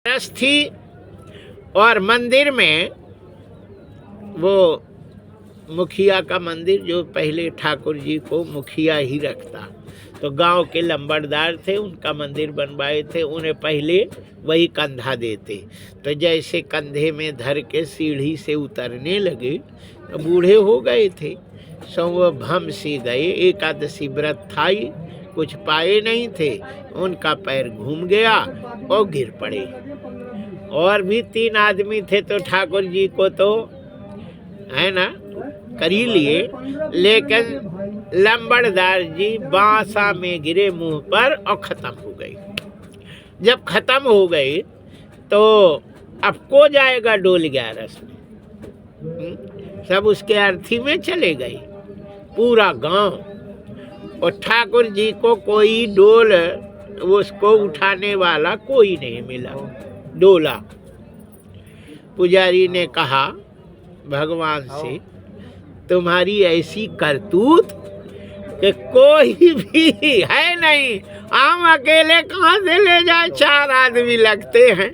रस थी और मंदिर में वो मुखिया का मंदिर, जो पहले ठाकुर जी को मुखिया ही रखता, तो गांव के लंबड़दार थे, उनका मंदिर बनवाए थे, उन्हें पहले वही कंधा देते। तो जैसे कंधे में धर के सीढ़ी से उतरने लगे तो बूढ़े हो गए थे, सो वो भम सी गए। एकादशी व्रत था ही, कुछ पाए नहीं थे, उनका पैर घूम गया और गिर पड़े। और भी 3 आदमी थे, तो ठाकुर जी को तो है ना कर ही लिए, लेकिन लंबड़दार जी बांसा में गिरे मुंह पर और खत्म हो गए। जब खत्म हो गए तो अब को जाएगा डोल 11 में, सब उसके अर्थी में चले गए पूरा गांव। और ठाकुर जी को कोई डोल उसको उठाने वाला कोई नहीं मिला। डोला पुजारी ने कहा भगवान से, तुम्हारी ऐसी करतूत कि कोई भी है नहीं, हम अकेले कहाँ से ले जाए, 4 आदमी लगते हैं,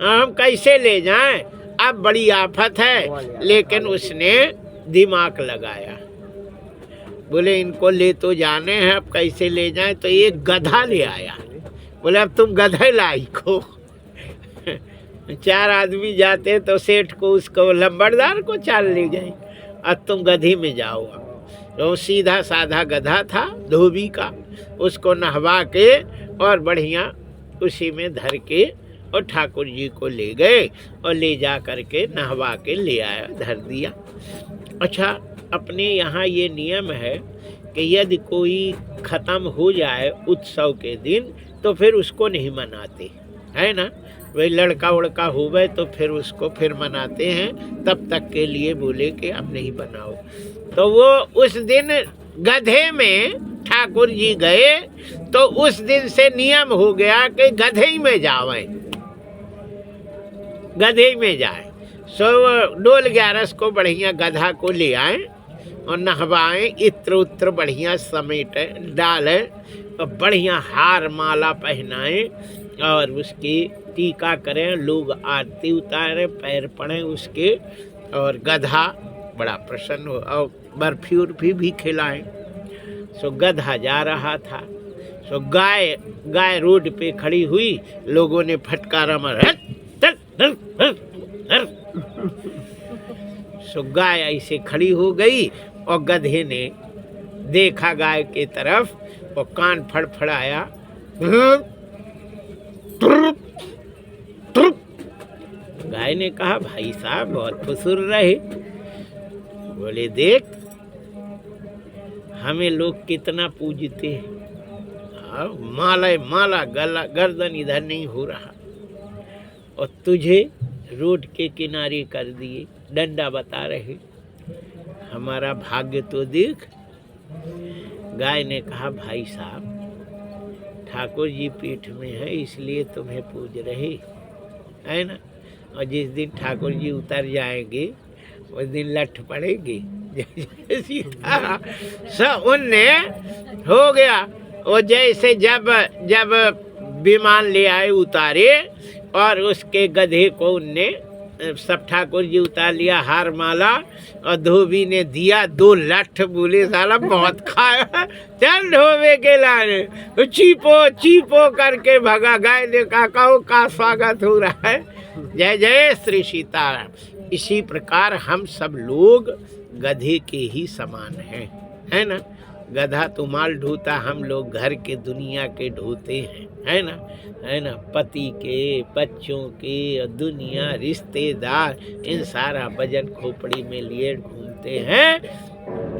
हम कैसे ले जाएं, अब बड़ी आफत है। लेकिन उसने दिमाग लगाया, बोले इनको ले तो जाने हैं, अब कैसे ले जाएं। तो एक गधा ले आया, बोले अब तुम गधे लाई को 4 आदमी जाते तो सेठ को, उसको लंबड़दार को चाल ले गए, अब तुम गधी में जाओ। तो सीधा साधा गधा था धोबी का, उसको नहवा के और बढ़िया उसी में धर के और ठाकुर जी को ले गए और ले जा करके नहवा के ले आया, धर दिया। अच्छा, अपने यहाँ ये नियम है कि यदि कोई ख़त्म हो जाए उत्सव के दिन तो फिर उसको नहीं मनाते, है ना। वही लड़का उड़का हो गए तो फिर उसको फिर मनाते हैं, तब तक के लिए बोले कि अब नहीं बनाओ। तो वो उस दिन गधे में ठाकुर जी गए, तो उस दिन से नियम हो गया कि गधे ही में जावें, गधे में जाए। सो डोल 11 को बढ़िया गधा को ले आए और नहवाएं, इत्र उत्र बढ़िया समेट डालें और बढ़िया हार माला पहनाएं और उसकी टीका करें, लोग आरती उतारें, पैर पड़ें उसके, और गधा बड़ा प्रसन्न हो और बर्फी उर्फी भी खिलाएं। सो गधा जा रहा था, सो गाय रोड पे खड़ी हुई, लोगों ने फटकारा मारा, सो गाय ऐसे खड़ी हो गई और गधे ने देखा गाय के तरफ और कान फड़फड़ाया, गाय ने कहा भाई साहब बहुत फुसुर रहे। बोले देख हमें लोग कितना पूजते हैं, माला गला गर्दन इधर नहीं हो रहा, और तुझे रोड के किनारे कर दिए, डंडा बता रहे, हमारा भाग्य तो देख। गाय ने कहा भाई साहब ठाकुर जी पीठ में है इसलिए तुम्हें पूज रहे, है ना, और जिस दिन ठाकुर जी उतर जाएंगे उस दिन लठ पड़ेगी। सीधा सब उनने हो गया। और जैसे जब विमान ले आए उतारे और उसके गधे को उनने सब ठाकुर जी उतार लिया, हार माला, और धोबी ने दिया 2 लठ। बोले साला बहुत खाया, चल धोबे के लाने, चीपो करके भगा। गाय ने कहा कहो का स्वागत हो रहा है, जय जय श्री सीताराम। इसी प्रकार हम सब लोग गधे के ही समान हैं, है ना। गधा तो माल ढोता, हम लोग घर के दुनिया के ढोते हैं, है ना, पति के, बच्चों के, दुनिया, रिश्तेदार, इन सारा वजन खोपड़ी में लिए घूमते हैं।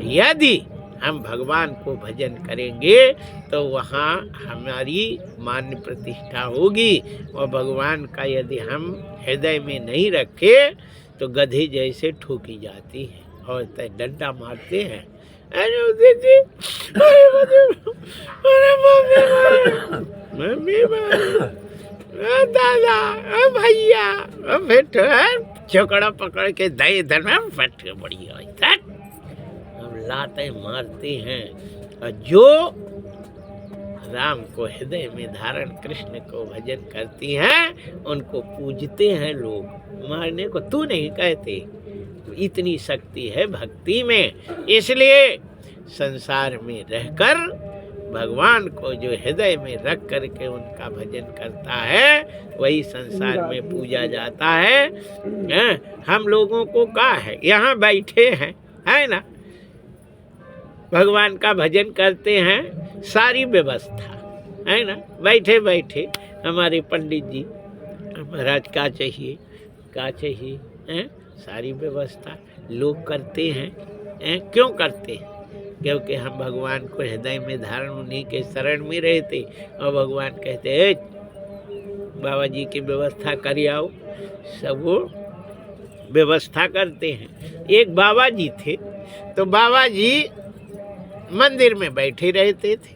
यदि हम भगवान को भजन करेंगे तो वहाँ हमारी मान प्रतिष्ठा होगी, और भगवान का यदि हम हृदय में नहीं रखे तो गधे जैसे ठोकी जाती है और डंडा मारते हैं। अरे दीदी, अरे मम्मी, दादा, भैया, चौकड़ा पकड़ के दे इधर में फट के बढ़िया हम लाते मारते हैं। और जो राम को हृदय में धारण कृष्ण को भजन करती हैं, उनको पूजते हैं लोग। मारने को तू नहीं कहते, इतनी शक्ति है भक्ति में। इसलिए संसार में रहकर भगवान को जो हृदय में रख करके उनका भजन करता है, वही संसार में पूजा जाता है। हम लोगों को क्या है, यहाँ बैठे हैं, है ना, भगवान का भजन करते हैं, सारी व्यवस्था है ना, बैठे बैठे हमारे पंडित जी महाराज क्या चाहिए क्या चाहिए, सारी व्यवस्था लोग करते हैं। क्यों करते हैं? क्योंकि हम भगवान को हृदय में धारण, उन्हीं के शरण में रहते, और भगवान कहते हैं बाबा जी की व्यवस्था कर आओ, सब वो व्यवस्था करते हैं। एक बाबा जी थे, तो बाबा जी मंदिर में बैठे रहते थे,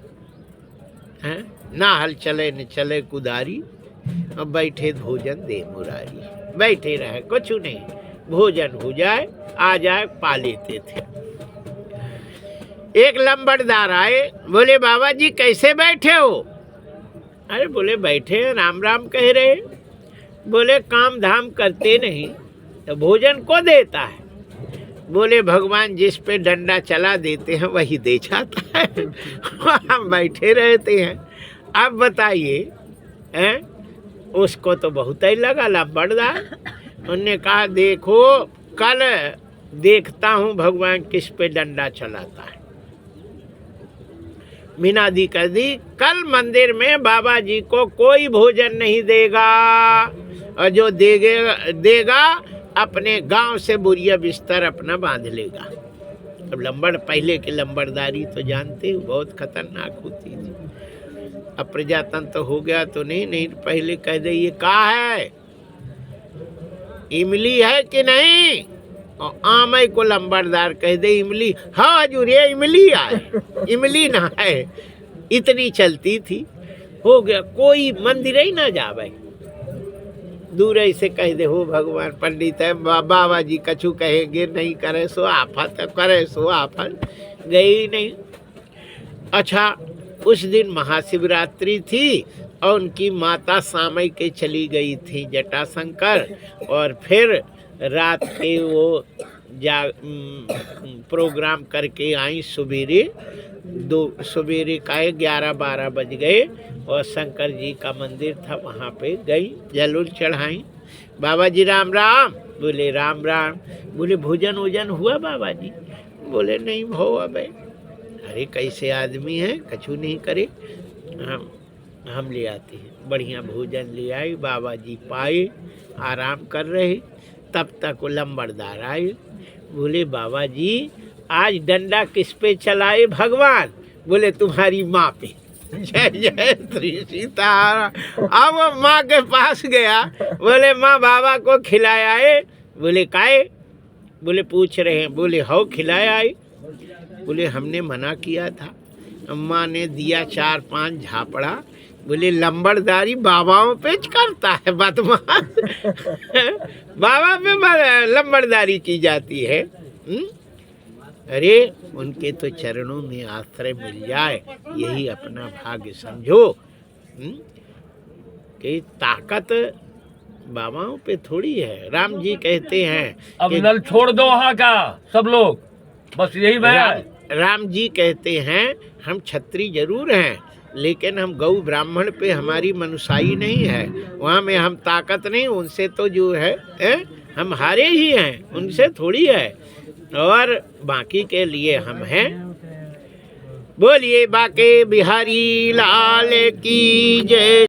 हैं, ना हल चले न चले कुदारी, और बैठे भोजन दे मुरारी, बैठे रहे कुछ नहीं, भोजन हो जाए आ जाए पा लेते थे। एक लंबड़दार आए, बोले बाबा जी कैसे बैठे हो? अरे बोले बैठे हैं, राम राम कह रहे। बोले काम धाम करते नहीं तो भोजन को देता है? बोले भगवान जिस पे डंडा चला देते हैं वही दे जाता है। हम बैठे रहते हैं। अब बताइए, उसको तो बहुत ही लगा लंबड़दार। उन्होंने कहा देखो कल देखता हूँ भगवान किस पे डंडा चलाता है। मिनादी कर दी, कल मंदिर में बाबा जी को कोई भोजन नहीं देगा, और जो देगा अपने गांव से बुरिया बिस्तर अपना बांध लेगा। अब लंबड़, पहले की लंबड़दारी तो जानते हो बहुत खतरनाक होती थी। अब प्रजातंत्र हो गया तो नहीं, पहले कह दे ये कहा है, इमली है कि नहीं, और आमई को लंबड़दार कह दे इमली, हाँ हजूर ये इमली आए, इमली ना है। इतनी चलती थी। हो गया, कोई मंदिर ही ना जावे, दूर से कह दे हो भगवान पंडित है, बाबा जी कछु कहेंगे नहीं, करे सो आफत, करे सो आफत, गई नहीं। अच्छा, उस दिन महाशिवरात्रि थी और उनकी माता सामई के चली गई थी जटाशंकर, और फिर रात के वो प्रोग्राम करके आई। सवेरे का 11-12 बज गए, और शंकर जी का मंदिर था, वहाँ पे गई, जलूर चढ़ाई। बाबा जी राम राम। बोले राम राम। बोले भोजन वोजन हुआ बाबा जी? बोले नहीं भो अबे। अरे कैसे आदमी हैं, कछु नहीं करे, हम ले आते हैं। बढ़िया भोजन ले आए, बाबा जी पाए, आराम कर रहे। तब तक वो लंबड़दार आए। बोले बाबा जी आज डंडा किस पे चलाए भगवान? बोले तुम्हारी माँ पे। जय जय श्री सीताराम। अब वो माँ के पास गया, बोले माँ बाबा को खिलाया है? बोले काहे? बोले पूछ रहे हैं। बोले हो खिलाया है? बोले हमने मना किया था। अम्मा ने दिया 4-5 झापड़ा। बोले लंबड़दारी बाबाओं पे करता है बदमाश। बाबा पे लंबड़दारी की जाती है। अरे उनके तो चरणों में आश्रय मिल जाए, यही अपना भाग्य समझो। कि ताकत बाबाओं पे थोड़ी है। राम जी कहते हैं अब नल छोड़ दो वहाँ का सब लोग, बस यही बात। राम जी कहते हैं हम छत्री जरूर हैं, लेकिन हम गौ ब्राह्मण पे हमारी मनुष्याई नहीं है। वहाँ में हम ताकत नहीं, उनसे तो जो है हम हारे ही हैं, उनसे थोड़ी है। और बाकी के लिए हम हैं। बोलिए बाके बिहारी लाल की जय।